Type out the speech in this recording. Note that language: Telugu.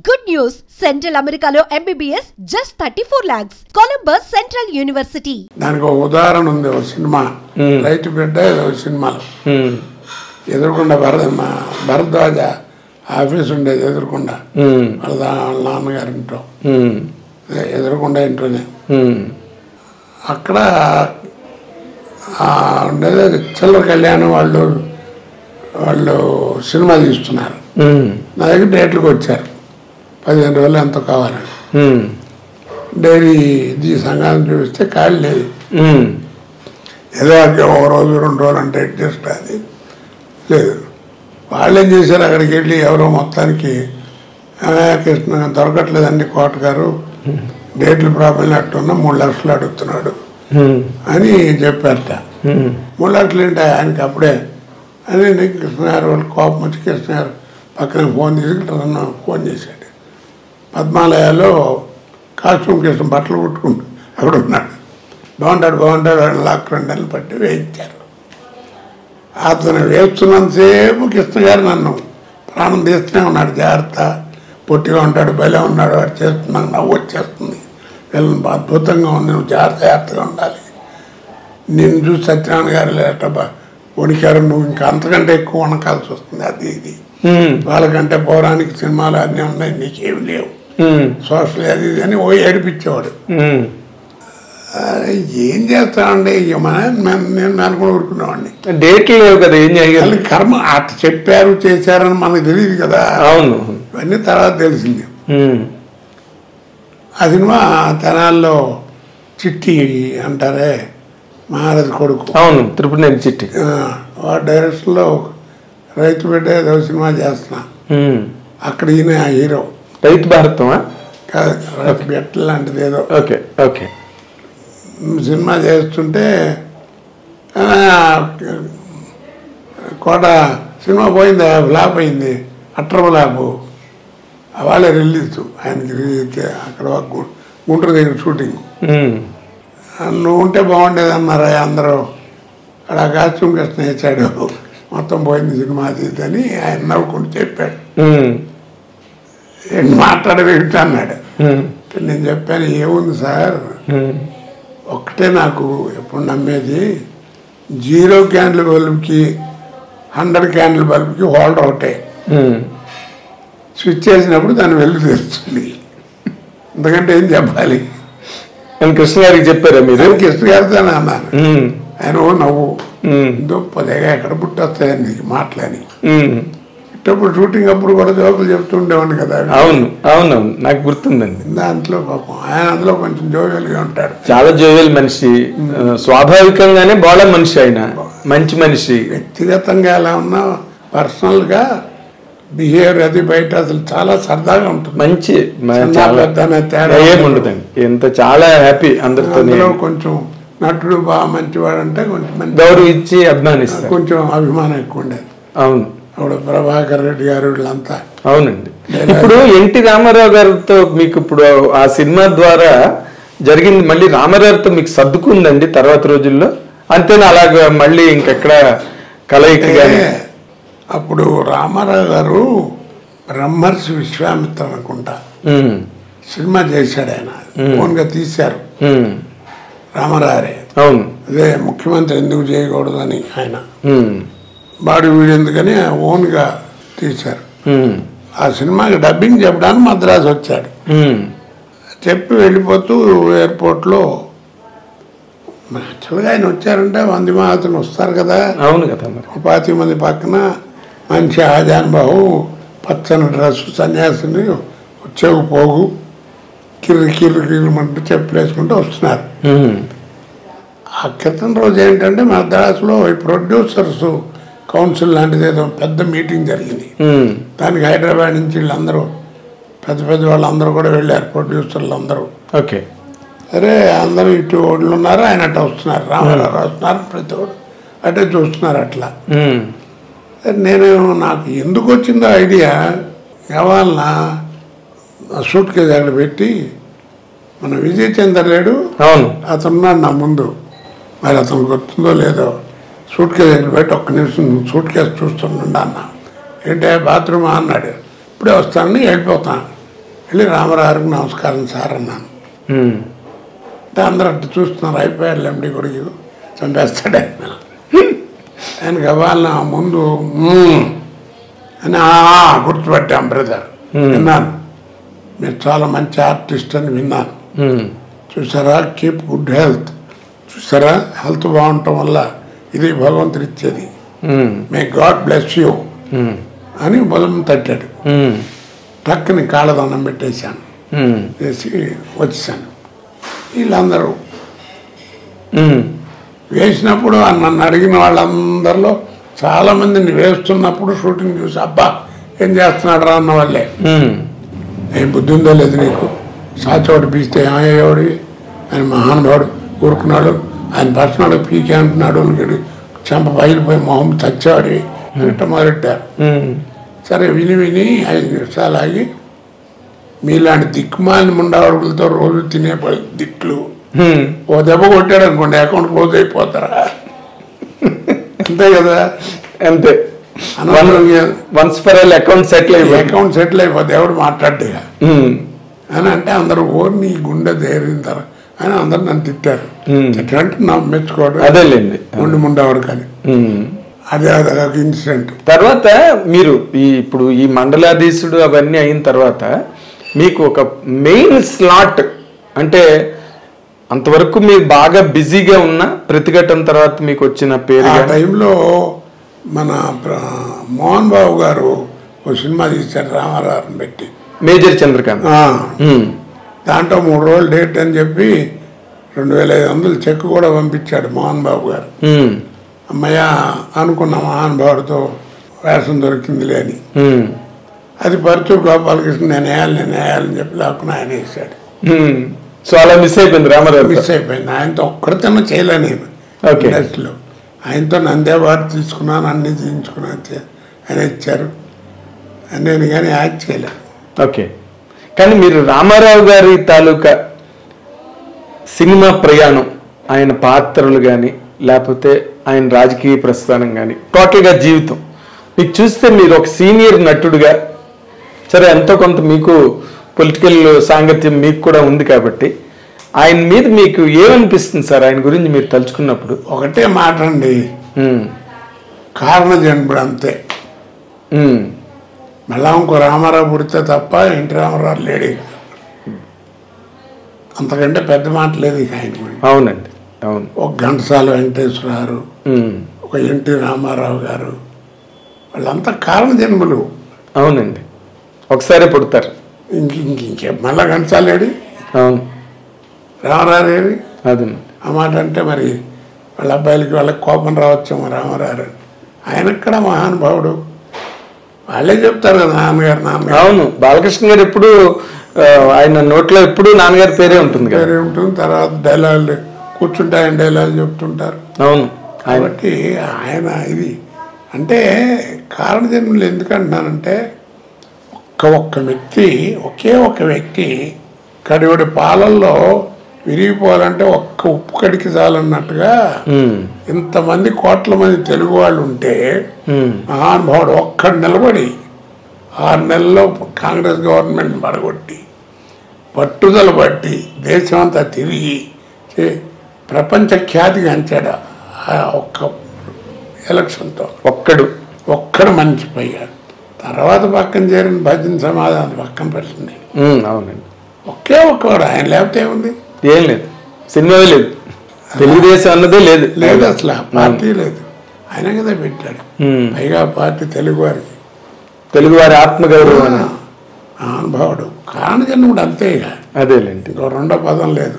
Good news! Central Americano MBBS just 34 lakhs. Columbus Central University. దానికి ఒక ఉదాహరణ ఉంది. ఒక సినిమా రైతు బిడ్డ ఏదో సినిమాలో ఎదురుకుండా భరద్వాజ ఆఫీస్ ఉండేది ఎదురుకుండా వాళ్ళ నాన్నగారి ఇంట్లో ఎదురుకుండా ఇంట్లోనే అక్కడ ఉండేది చిల్లర కళ్యాణం వాళ్ళు సినిమా తీస్తున్నారు. నా దగ్గర డేట్లకు వచ్చారు. 15 రోజులు ఎంతో కావాలని డైరీ ఇది సంఘాన్ని చూపిస్తే ఖాళీ లేదు. ఏదో ఒక రోజు 2 రోజులు అంటే అడ్జస్ట్ అది లేదు. వాళ్ళు ఏం చేశారు, అక్కడికి వెళ్ళి ఎవరో మొత్తానికి కృష్ణ దొరకట్లేదండి కోట గారు, డేట్లు ప్రాబ్లం అట్టున్నా 3 లక్షలు అడుగుతున్నాడు అని చెప్పారట. 3 లక్షలు ఏంటి ఆయనకి అప్పుడే అని కృష్ణ గారు వాళ్ళు కోపం వచ్చి కృష్ణ గారు పక్కన ఫోన్ తీసుకుంటారన్న ఫోన్ చేశాడు. పద్మాలయాలో కాస్ట్యూమ్ కృష్ణ బట్టలు కుట్టుకుంటూ అక్కడ ఉన్నాడు. బాగుంటాడు లాక్ 2 నెలలు పట్టి వేయించారు. అతను వేస్తున్నంతసేపు కృష్ణ గారు నన్ను ప్రాణం తీస్తూనే ఉన్నాడు. జాగ్రత్త, పొట్టిగా ఉంటాడు, భలే ఉన్నాడు, వాడు చేస్తున్నాను, నవ్వు వచ్చేస్తుంది, వీళ్ళని అద్భుతంగా ఉంది, నువ్వు జాగ్రత్తగా ఉండాలి, నేను చూసి సత్యనారాయణ గారు లేటబ్బా వణికారు, నువ్వు ఇంకా అంతకంటే ఎక్కువ వణకాల్సి వస్తుంది, అది ఇది వాళ్ళకంటే పౌరాణిక సినిమాలు అన్నీ ఉన్నాయి, నీకేమి లేవు, సోషల్ అది ఇది అని ఏడిపించేవాడు. ఏం చేస్తామండి నేను అనుకుని ఊరుకునేవాడిని. డేట్లు లేవు కదా, ఏం చేయాలి, కర్మ అటు చెప్పారు చేశారని మనకు తెలియదు కదా. అవును, ఇవన్నీ తర్వాత తెలిసింది. ఆ సినిమా తెనాల్లో చిట్టి అంటారే మహారాజు కొడుకు, అవును, తిరుపతి చిట్టి, వాడు డైరెక్షన్లో రైతు బిడ్డ ఏదో సినిమా చేస్తున్నా. అక్కడ ఈయన హీరో. రైతు భారతమా కాదు, రైతు బిడ్డ లాంటిది ఏదో. Okay okay. సినిమా చేస్తుంటే కోట సినిమా పోయింది, ఫ్లాప్ అయింది, అట్ర ఫ్లాప్. వాళ్ళే రిలీజ్ ఆయనకి రిలీజ్ అక్కడ గుంటూరు దగ్గర షూటింగ్. నువ్వు ఉంటే బాగుండేది అన్నారా అందరూ. అక్కడ కాస్ట్యూమ్ కృష్ణ వేసాడు, మొత్తం పోయింది సినిమా అది అని ఆయన నవ్వుకుంటూ చెప్పాడు. మాట్లాడవేమిటి అన్నాడు. నేను చెప్పాను, ఏముంది సార్, ఒక్కటే నాకు ఎప్పుడు నమ్మేది, 0 క్యాండిల్ బల్బుకి 100 క్యాండిల్ బల్బుకి హోల్డర్ ఒకటే, స్విచ్ చేసినప్పుడు దాన్ని వెలుగు తెరుస్తుంది, ఎందుకంటే ఏం చెప్పాలి అని కృష్ణ గారికి చెప్పారా మీరు? కృష్ణ గారితో అన్నాను. ఆయన ఓ నవ్వు, దుప్పదేగా ఎక్కడ పుట్టొస్తాయని నీకు మాటలని. ఇట్టప్పుడు షూటింగ్ అప్పుడు కూడా జోకులు చెప్తుండేవాడిని కదా. అవును అవునవును, నాకు గుర్తుందండి. దాంట్లో పాపం ఆయన అందులో కొంచెం జోవియల్గా ఉంటాడు, చాలా జోవియల్ మనిషి, స్వాభావికంగానే బాగా మనిషి, ఆయన మంచి మనిషి. వ్యక్తిగతంగా ఎలా ఉన్నా పర్సనల్గా బిహేవియర్ అది బయట అసలు చాలా సరదాగా ఉంటుంది, మంచి తేడా ఏముండదండి, ఎంత చాలా హ్యాపీ అందరితో. అందులో కొంచెం నటుడు బాగా మంచివాడు అంటే కొంచెం గౌరవించి అభిమానిస్తారు, కొంచెం అభిమానం ఎక్కువ ఉండేది. అవును, అప్పుడు ప్రభాకర్ రెడ్డి గారు వీళ్ళంతా. అవునండి. ఇప్పుడు ఎన్టీ రామారావు గారితో మీకు ఇప్పుడు ఆ సినిమా ద్వారా జరిగింది, మళ్ళీ రామారావుతో మీకు సర్దుకుందండి తర్వాత రోజుల్లో, అంతేనా? అలాగా మళ్ళీ ఇంకెక్కడ కలయిక? అప్పుడు రామారావు గారు బ్రహ్మర్షి విశ్వామిత్ర అనుకుంటా సినిమా చేశాడు, ఆయన ఓన్గా తీశారు రామారావే. అవును, అదే ముఖ్యమంత్రి ఎందుకు చేయకూడదని ఆయన బాడీ వీడు ఎందుకని ఓన్గా తీశారు. ఆ సినిమాకి డబ్బింగ్ చెప్పడానికి మద్రాసు వచ్చాడు. చెప్పి వెళ్ళిపోతూ ఎయిర్పోర్ట్లో యాక్చువల్గా ఆయన వచ్చారంటే 100 మంది వస్తారు కదా. అవును కదా. 25 మంది పక్కన మంచి ఆజానుబాహు, పచ్చని డ్రెస్సు, సన్యాసిని వచ్చేకు పోగు, కిర్రమంటూ చెప్పులు వేసుకుంటూ వస్తున్నారు. ఆ క్రితం రోజు ఏంటంటే మద్రాసులో ఈ ప్రొడ్యూసర్స్ కౌన్సిల్ లాంటిది ఏదో పెద్ద మీటింగ్ జరిగింది. దానికి హైదరాబాద్ నుంచి వీళ్ళందరూ పెద్ద వాళ్ళందరూ కూడా వెళ్ళారు, ప్రొడ్యూసర్లు అందరూ. ఓకే, సరే అందరూ ఇటు వాళ్ళు ఉన్నారు, ఆయన అట్లా వస్తున్నారు, రామారావు వస్తున్నారు, ప్రతి ఒడు అటే చూస్తున్నారు. అట్లా నాకు ఎందుకు వచ్చిందో ఐడియా, కావాలన్నా సూట్ కేసు అక్కడ పెట్టి మన విజయ్ చంద్ర లేడు, అవును, అతనున్నాడు నా ముందు, మరి అతను గుర్తుందో లేదో, సూట్ కేసు అక్కడ పెట్టి ఒక్క నిమిషం సూట్ కేసు చూస్తుండ అన్న. ఏంటంటే బాత్రూమ్ అన్నాడు, ఇప్పుడే వస్తానని వెళ్ళిపోతాను. వెళ్ళి రామారావుకి నమస్కారం సార్ అన్నాను. అంటే అందరూ అట్టు చూస్తున్నారు, అయిపోయాడు ఎండి కొడుకు చంపేస్తాడు ఆయన గవాలన ముందు అని గుర్తుపెట్టాం బ్రదర్, విన్నాను మీరు చాలా మంచి ఆర్టిస్ట్ అని విన్నాను. చూసారా, కీప్ గుడ్ హెల్త్, చూసారా హెల్త్ బాగుండటం వల్ల ఇది భగవంతుడు ఇచ్చేది, మే గాడ్ బ్లెస్ యూ అని బలం తట్టాడు. టక్కుని కాళ్ళదండం పెట్టేశాను, చేసి వచ్చేసాను. వీళ్ళందరూ వేసినప్పుడు నన్ను అడిగిన వాళ్ళందరిలో చాలా మందిని వేస్తున్నప్పుడు షూటింగ్ చూసి అబ్బా ఏం చేస్తున్నాడు రా అన్న వాళ్ళే. ఏం బుద్ధి ఉందో లేదు నీకు, సాచోడు పీస్తే ఏమయ్యేవాడు, ఆయన మహానుభావుడు ఊరుకున్నాడు, ఆయన పర్సనల్ పీకే అంటున్నాడు, చెంప బయలుపోయి మొహం చచ్చాడు అంటే మొదలెట్టారు. సరే విని విని 5 నిమిషాలు ఆగి, మీలాంటి దిక్కుమాలిన ముండాడుగులతో రోజు తినే దిట్లు ఓ దెబ్బ కొట్టాడు అనుకోండి అకౌంట్ క్లోజ్ అయిపోతారా, అంతే కదా, అంతే. Once for all account settle అయిపోతే ఎవడు మాట్లాడ్డా అని అంటే అందరూ నీ గుండె ధైర్యం అని అందరు నన్ను తిట్టారు. తిట్టంటే నా మెచ్చుకోవడం అదేలేండి, గుండె ముండేవాడు కానీ అదే అదొక ఇన్సిడెంట్. తర్వాత మీరు ఇప్పుడు ఈ మండలాధీశుడు అవన్నీ అయిన తర్వాత మీకు ఒక మెయిన్ స్లాట్ అంటే అంతవరకు మీరు బాగా బిజీగా ఉన్న ప్రతిఘటన తర్వాత మీకు వచ్చిన పేరు ఆ టైంలో మన మోహన్ బాబు గారు ఒక సినిమా తీశారు రామారావుని పెట్టి, మేజర్ చంద్రకాంత్. దాంట్లో 3 రోజులు డేట్ అని చెప్పి 2500 చెక్ కూడా పంపించాడు మోహన్ బాబు గారు. అమ్మయ్య అనుకున్న మహానుభావుడితో వేషం దొరికిందిలే అని. అది పరచు గోపాలకృష్ణ నేను వేయాలని చెప్పి లాక్కుని ఆయన వేసాడు. సో అలా మిస్ అయిపోయింది రామారావు, మిస్ అయిపోయింది. ఆయనతో ఒక్కడితేనే చేయలే నేను ఇండస్ట్రీలో. ఆయనతో నందే వారు తీసుకున్నాను, అన్ని తీయించుకున్నాను, ఆయన ఇచ్చారు, నేను కానీ యాక్ట్ చేయలేదు. ఓకే, కానీ మీరు రామారావు గారి తాలూకా సినిమా ప్రయాణం, ఆయన పాత్రలు కానీ లేకపోతే ఆయన రాజకీయ ప్రస్థానం కానీ టోటల్గా జీవితం మీకు చూస్తే మీరు ఒక సీనియర్ నటుడుగా, సరే ఎంతో కొంత మీకు పొలిటికల్ సాంగత్యం మీకు కూడా ఉంది కాబట్టి ఆయన మీద మీకు ఏమనిపిస్తుంది సార్ ఆయన గురించి మీరు తలుచుకున్నప్పుడు? ఒకటే మాట అండి, కారణ జన్ముడు అంతే. మళ్ళా ఇంకో రామారావు పుడితే తప్ప ఎన్టీ రామారావు లేడే, అంతకంటే పెద్ద మాట లేదు ఇక ఆయన గురించి. అవునండి, అవును. ఒక ఘంటసాల వెంకటేశ్వరరావు, ఒక ఎన్టీ రామారావు గారు, వాళ్ళంతా కారణ జన్ములు. అవునండి, ఒకసారి పుడతారు. ఇంకే మళ్ళా ఘంటసాల ఏడి, అవును, రామారావు ఏడి. అది ఆ మాట అంటే మరి వాళ్ళ అబ్బాయిలకి వాళ్ళకి కోపం రావచ్చేమో రామారావు, ఆయనక్కడ మహానుభావుడు, వాళ్ళే చెప్తారు కదా నాన్నగారు. అవును, బాలకృష్ణ గారు ఎప్పుడు ఆయన నోట్లో ఎప్పుడు నాన్నగారి పేరే ఉంటుంది, పేరే ఉంటుంది. తర్వాత డైలాగులు కూర్చుంటే ఆయన డైలాగులు చెప్తుంటారు. అవును, కాబట్టి ఆయన ఇది అంటే కారణ జన్మలు ఎందుకంటున్నానంటే ఒక్క వ్యక్తి, ఒకే ఒక వ్యక్తి కడివడి పాలల్లో విరిగిపోవాలంటే ఒక్క ఉప్పు కడికి చాలన్నట్టుగా ఇంతమంది కోట్ల మంది తెలుగు వాళ్ళు ఉంటే మహానుభావుడు ఒక్కడు నిలబడి 6 నెలల్లో కాంగ్రెస్ గవర్నమెంట్ పడగొట్టి పట్టుదల బట్టి దేశమంతా తిరిగి ప్రపంచ ఖ్యాతి గంచాడు ఒక్క ఎలక్షన్తో. ఒక్కడు మర్చిపోయాడు. తర్వాత పక్కన చేరిన భజన సమాధానం పక్కన పెట్టండి. అవునండి, ఒకే ఒక్కడు, ఆయన లేకపోతే ఏముంది, ఏం లేదు, సినిమా లేదు, తెలుగుదేశం అన్నదే లేదు, లేదు అసలు పార్టీ లేదు, ఆయన కదా పెట్టాడు. పైగా పార్టీ తెలుగువారి ఆత్మగౌరవం అనుభావుడు కారణజన్ముడు అంతే. ఇక అదేలేండి, రెండో పదం లేదు.